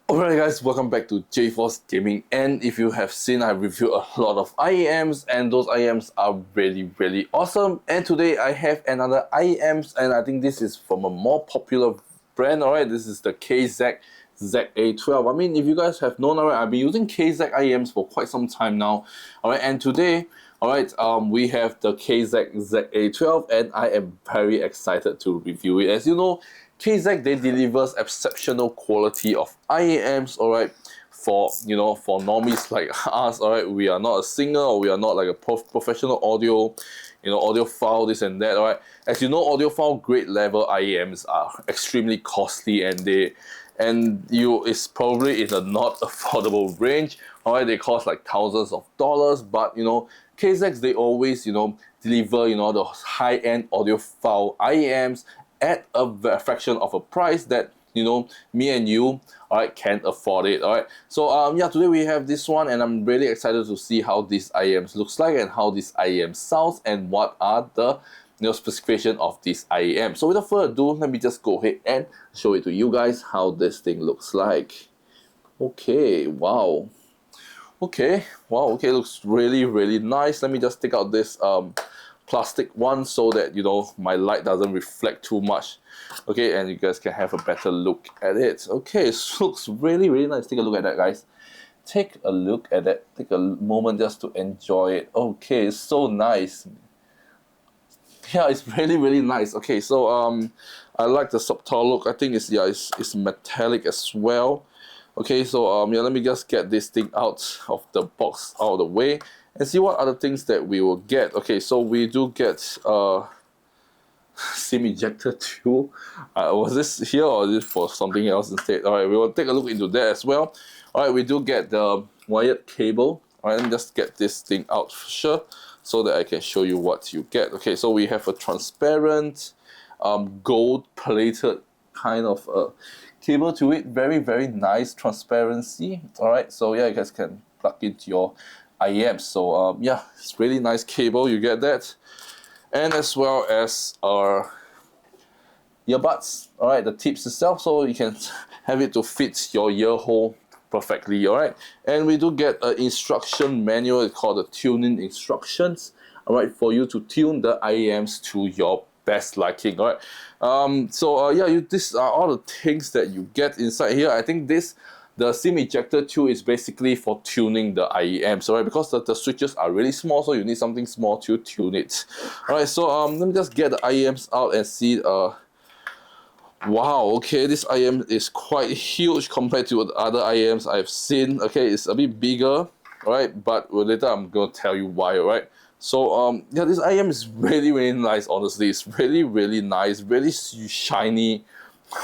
Alright guys, welcome back to JForce Gaming, and if you have seen, I reviewed a lot of IEMs and those IEMs are really awesome. And today I have another IEMs, and I think this is from a more popular brand. Alright, this is the KZ ZA12. I mean, if you guys have known, alright, I've been using KZ IEMs for quite some time now. Alright, and today, alright, we have the KZ ZA12 and I am very excited to review it. As you know, KZ, they delivers exceptional quality of IEMs, alright, for normies like us, alright. We are not a singer, or we are not like a professional audio, audiophile, this and that, alright. As you know, audiophile grade level IEMs are extremely costly, and it's probably in a not affordable range, alright. They cost like thousands of dollars, but KZ, they always deliver the high-end audiophile IEMs at a fraction of a price that me and you, alright, can afford it. Alright, so yeah, today we have this one, and I'm really excited to see how this IEMs looks like and how this IEM sounds and what are the specification of this IEM. So without further ado, let me just go ahead and show it to you guys how this thing looks like. Okay, wow. Okay, wow, okay, looks really nice. Let me just take out this plastic one so that my light doesn't reflect too much. Okay, and you guys can have a better look at it. Okay, it looks really nice. Take a look at that, guys. Take a look at that. Take a moment just to enjoy it. Okay, it's so nice. Yeah, it's really nice. Okay, so I like the subtle look. I think it's metallic as well. Okay, so yeah, let me just get this thing out of the box, out of the way, and see what other things that we will get. Okay, so we do get SIM ejector too. Was this here or is this for something else instead? Alright, we will take a look into that as well. Alright, we do get the wired cable. Alright, let me just get this thing out for sure so that I can show you what you get. Okay, so we have a transparent gold plated kind of cable to it. Very nice transparency. Alright, so yeah, you guys can plug into your IEM. So yeah, it's really nice cable, you get that, and as well as our earbuds, alright, the tips itself, so you can have it to fit your ear hole perfectly. Alright, and we do get an instruction manual. It's called the tuning instructions, alright, for you to tune the IEMs to your best liking. Alright, so yeah, these are all the things that you get inside here. I think the SIM ejector too is basically for tuning the IEMs, alright, because the switches are really small, so you need something small to tune it. Alright, so let me just get the IEMs out and see. Wow, okay, this IEM is quite huge compared to the other IEMs I've seen. Okay, it's a bit bigger, alright, but later I'm gonna tell you why. Alright, so yeah, this IEM is really nice. Honestly, it's really nice, really shiny.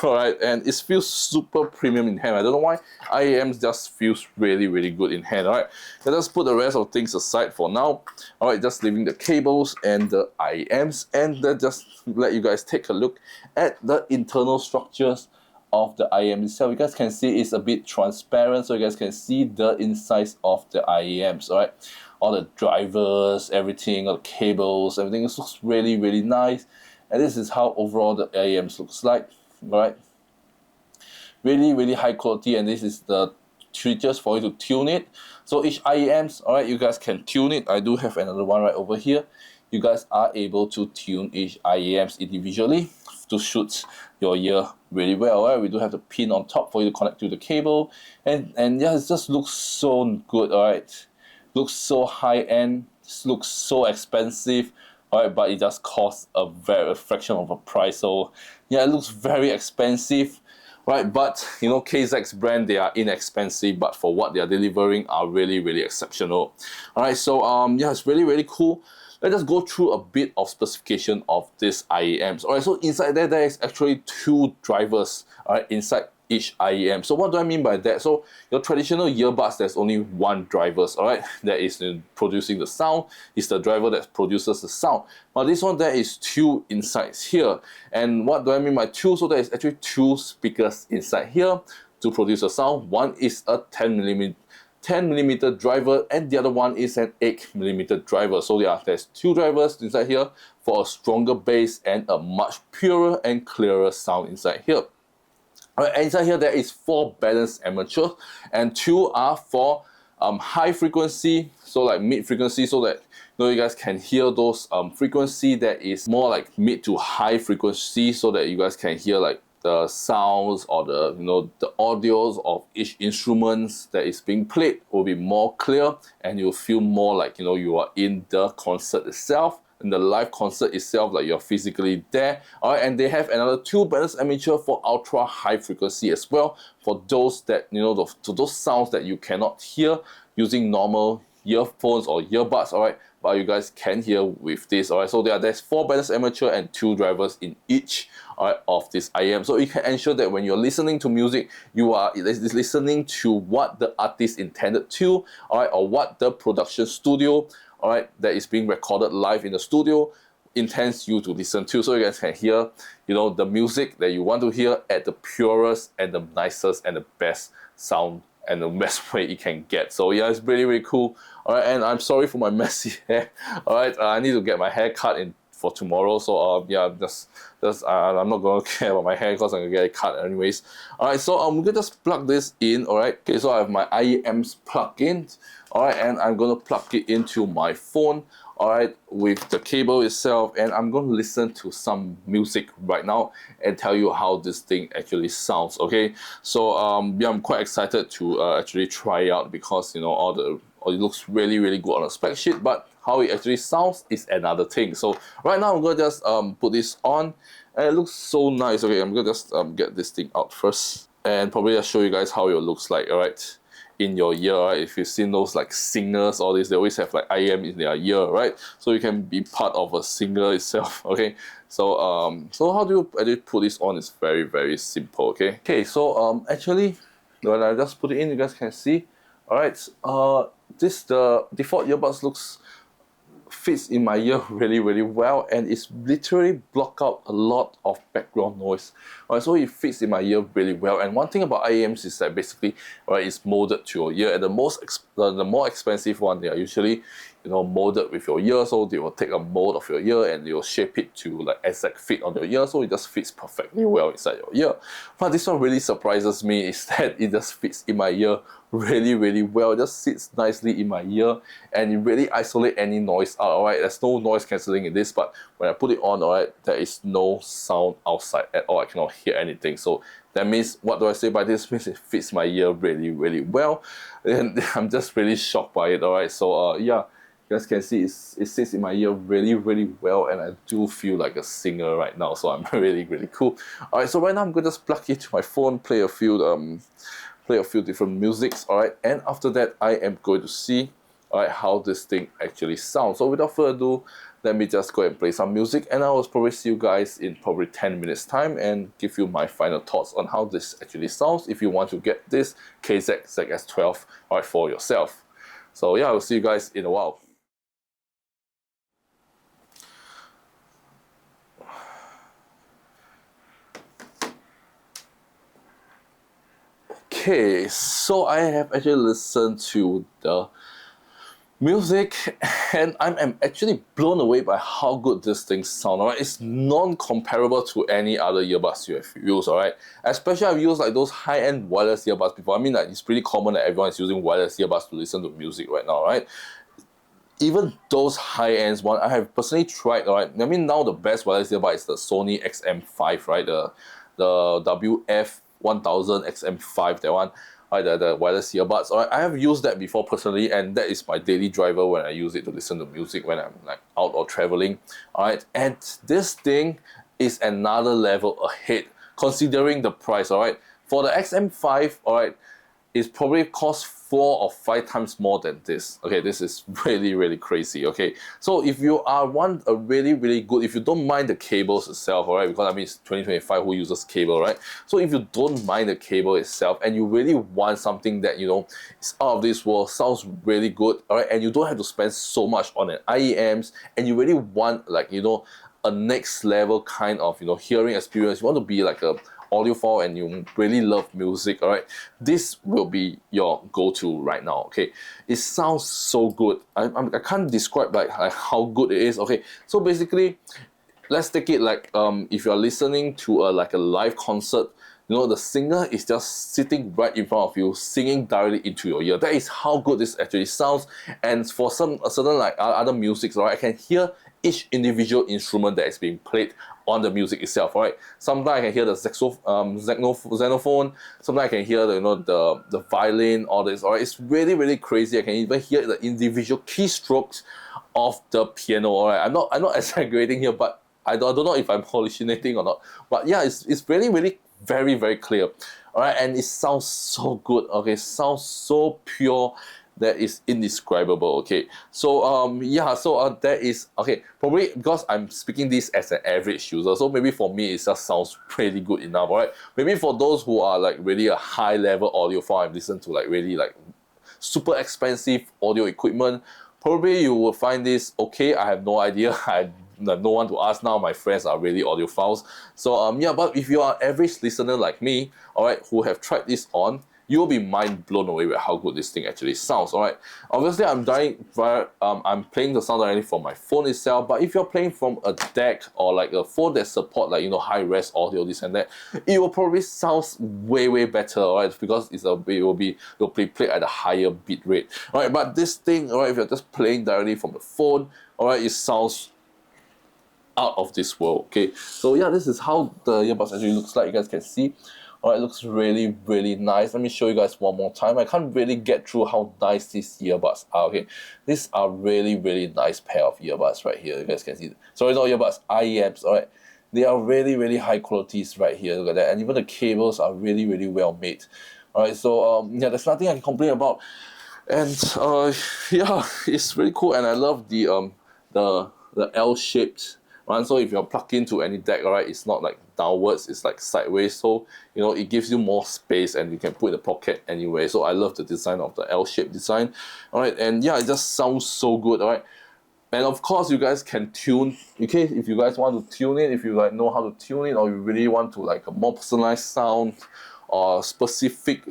Alright, and it feels super premium in hand. I don't know why IEMs just feels really good in hand. Alright, let us put the rest of things aside for now. Alright, just leaving the cables and the IEMs, and then just let you guys take a look at the internal structures of the IEM itself. You guys can see it's a bit transparent, so you guys can see the insides of the IEMs. Alright, all the drivers, everything, all the cables, everything. It looks really nice, and this is how overall the IEMs looks like. Right, really high quality, and this is the switches for you to tune it. So each IEMs, alright, you guys can tune it. I do have another one right over here. You guys are able to tune each IEMs individually to suit your ear really well. Alright, we do have the pin on top for you to connect to the cable, and yeah, it just looks so good. Alright, looks so high end, looks so expensive. Alright, but it just costs a very fraction of a price. So yeah, it looks very expensive, right? But KZ's brand, they are inexpensive, but for what they are delivering are really exceptional. Alright, so yeah, it's really cool. Let us go through a bit of specification of this IEMs. Alright, so inside there is actually 2 drivers, alright, inside each IEM. So what do I mean by that? So your traditional earbuds, there's only 1 driver, alright, that is producing the sound. It's the driver that produces the sound. But this one, there is 2 insides here. And what do I mean by 2? So there is actually 2 speakers inside here to produce the sound. One is a 10mm driver, and the other one is an 8mm driver. So yeah, there's 2 drivers inside here for a stronger bass and a much purer and clearer sound inside here. Alright, inside here there is 4 balanced amateurs, and 2 are for high frequency, so like mid frequency, so that you guys can hear those frequency that is more like mid to high frequency, so that you guys can hear like the sounds or the the audios of each instruments that is being played will be more clear, and you'll feel more like you are in the concert itself, in the live concert itself, like you're physically there. Alright, and they have another 2 balanced amateur for ultra high frequency as well, for those that those sounds that you cannot hear using normal earphones or earbuds. Alright, but you guys can hear with this. Alright, so there's 4 balanced amateur and 2 drivers in each of this IEM, so you can ensure that when you're listening to music, you are listening to what the artist intended to, alright, or what the production studio, alright, that is being recorded live in the studio intends you to listen to, so you guys can hear the music that you want to hear at the purest and the nicest and the best sound and the best way it can get. So yeah, it's really, really cool. Alright, and I'm sorry for my messy hair. Alright, I need to get my hair cut in for tomorrow, so yeah, I'm not gonna care about my hair because I'm gonna get it cut anyways. Alright, so I'm gonna just plug this in. Alright, okay, so I have my IEMs plugged in. Alright, and I'm gonna plug it into my phone, alright, with the cable itself, and I'm gonna listen to some music right now and tell you how this thing actually sounds. Okay, so yeah, I'm quite excited to actually try it out, because it looks really, really good on the spec sheet, but how it actually sounds is another thing. So right now I'm gonna just put this on, and it looks so nice. Okay, I'm gonna just get this thing out first, and probably just show you guys how it looks like. Alright, in your ear, right? If you've seen those like singers, all this, they always have like IEM in their ear, right? So you can be part of a singer itself. Okay, so so how do you actually put this on? It's very, very simple. Okay, so actually when I just put it in, you guys can see. Alright, the default earbuds fits in my ear really, really well, and it's literally block out a lot of background noise. Alright, so it fits in my ear really well. And one thing about IEMs is that basically, right, it's molded to your ear, and the more expensive one, they are usually molded with your ear, so they will take a mold of your ear and they will shape it to like exact fit on your ear, so it just fits perfectly well inside your ear. But this one really surprises me, is that it just fits in my ear really, really well. It just sits nicely in my ear, and it really isolates any noise out. Alright, there's no noise cancelling in this, but when I put it on, alright, there is no sound outside at all. I cannot hear anything. So that means, what do I say by this? Means it fits my ear really, really well, and I'm just really shocked by it. Alright, so yeah, you guys can see it sits in my ear really, really well, and I do feel like a singer right now, so I'm really, really cool. Alright, so right now I'm going to just plug it to my phone, play a few different musics, alright, and after that I am going to see how this thing actually sounds. So without further ado, let me just go and play some music, and I will probably see you guys in probably 10 minutes time and give you my final thoughts on how this actually sounds if you want to get this KZ ZA12 for yourself. So yeah, I'll see you guys in a while. Okay, so I have actually listened to the music, and I'm actually blown away by how good this thing sounds. Alright, it's non-comparable to any other earbuds you have used. Alright, especially I've used like those high-end wireless earbuds before. I mean, like, it's pretty common that everyone is using wireless earbuds to listen to music right now. Right, even those high-ends one, I have personally tried. Alright, I mean, now the best wireless earbud is the Sony XM5, right? The WF-1000 XM5, that one. The wireless earbuds. Alright, I have used that before personally, and that is my daily driver when I use it to listen to music when I'm like out or traveling. Alright, and this thing is another level ahead considering the price. Alright, for the XM5, alright, it's probably cost 4 or 5 times more than this. Okay, this is really, really crazy. Okay, so if you want a really, really good, if you don't mind the cables itself, alright, because I mean it's 2025, who uses cable, right? So if you don't mind the cable itself, and you really want something that is out of this world, sounds really good, alright, and you don't have to spend so much on an IEMs, and you really want like a next level kind of hearing experience, you want to be like a audiophile and you really love music, alright, this will be your go-to right now. Okay, it sounds so good. I can't describe like how good it is. Okay, so basically, let's take it like if you're listening to like a live concert, you know, the singer is just sitting right in front of you, singing directly into your ear. That is how good this actually sounds. And for some certain like other music, right, I can hear each individual instrument that is being played on the music itself, right? Sometimes I can hear the xylophone, sometimes I can hear the, you know, the violin, all this, alright? It's really, really crazy. I can even hear the individual keystrokes of the piano, alright? I'm not exaggerating here, but I don't know if I'm hallucinating or not. But yeah, it's really, really very, very clear. Alright, and it sounds so good, okay? It sounds so pure that is indescribable, okay? So yeah, so that is okay, probably because I'm speaking this as an average user, so maybe for me it just sounds pretty good enough, alright? Maybe for those who are like really a high level audiophile and listen to like really like super expensive audio equipment, probably you will find this okay. I have no idea. I no one to ask now. My friends are really audiophiles. So yeah, but if you are an average listener like me, alright, who have tried this on, you'll be mind blown away with how good this thing actually sounds, alright? Obviously, I'm playing the sound directly from my phone itself, but if you're playing from a deck or like a phone that support like, you know, high-res audio, this and that, it will probably sound way, way better, alright? Because it will be played at a higher bit rate, alright? But this thing, alright, if you're just playing directly from the phone, alright, it sounds out of this world, okay? So yeah, this is how the earbuds actually looks like. You guys can see. Alright, it looks really, really nice. Let me show you guys one more time. I can't really get through how nice these earbuds are, okay? These are really, really nice pair of earbuds right here. You guys can see. Sorry, not earbuds, IEMs, alright? They are really, really high qualities right here. Look at that. And even the cables are really, really well made. Alright, so yeah, there's nothing I can complain about. And yeah, it's really cool. And I love the L-shaped one. So if you're plugged into any deck, alright, it's not like downwards, it's like sideways, so you know, it gives you more space and you can put in the pocket anyway. So I love the design of the L-shaped design, alright, and yeah, it just sounds so good, alright. And of course, you guys can tune, okay, if you guys want to tune it, if you like know how to tune it, or you really want to like a more personalized sound or specific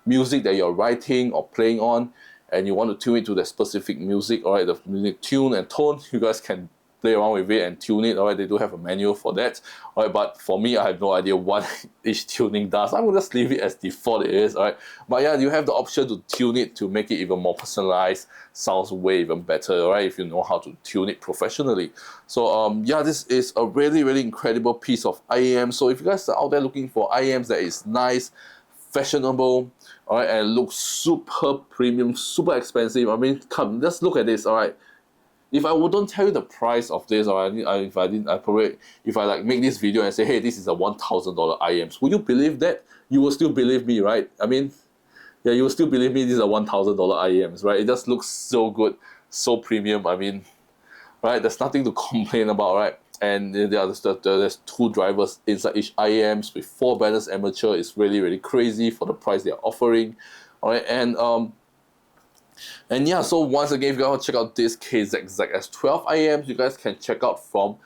music that you're writing or playing on, and you want to tune it to the specific music, alright, the music tune and tone, you guys can play around with it and tune it, alright. They do have a manual for that, alright, but for me, I have no idea what each tuning does. I will just leave it as default it is, alright. But yeah, you have the option to tune it to make it even more personalized, sounds way even better, alright, if you know how to tune it professionally. So yeah, this is a really, really incredible piece of IEM. So if you guys are out there looking for IEMs that is nice, fashionable, alright, and looks super premium, super expensive, I mean, come, just look at this, alright. If I wouldn't tell you the price of this, or if I like make this video and say, hey, this is a $1,000 IEMs, would you believe that? You will still believe me, right? I mean, yeah, you will still believe me. This is a $1,000 IEMs, right? It just looks so good, so premium. I mean, right? There's nothing to complain about, right? And there's two drivers inside each IEMs with 4 banners amateur. It's really, really crazy for the price they're offering, all right? And yeah, so once again, if you guys want to check out this KZ ZA12 IEMs, you guys can check out from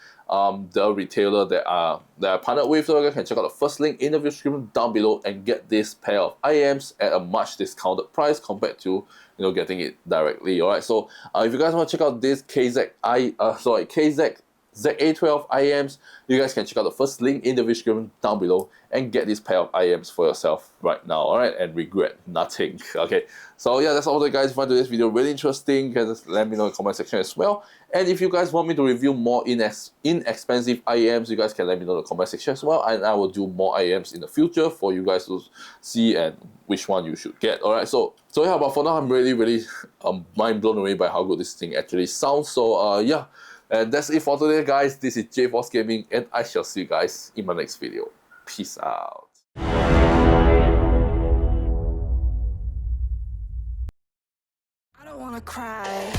the retailer that I partnered with. So you guys can check out the first link in the description down below and get this pair of IEMs at a much discounted price compared to, you know, getting it directly. Alright, so if you guys want to check out this KZ ZA12 IEMs, you guys can check out the first link in the description down below and get this pair of IEMs for yourself right now, alright, and regret nothing. Okay, so yeah, that's all that, guys. If you find today's video really interesting, you can just let me know in the comment section as well. And if you guys want me to review more inexpensive IEMs, you guys can let me know in the comment section as well, and I will do more IEMs in the future for you guys to see and which one you should get. Alright, so yeah, but for now, I'm really mind blown away by how good this thing actually sounds. So yeah. And that's it for today, guys. This is JForce Gaming, and I shall see you guys in my next video. Peace out. I don't wanna cry.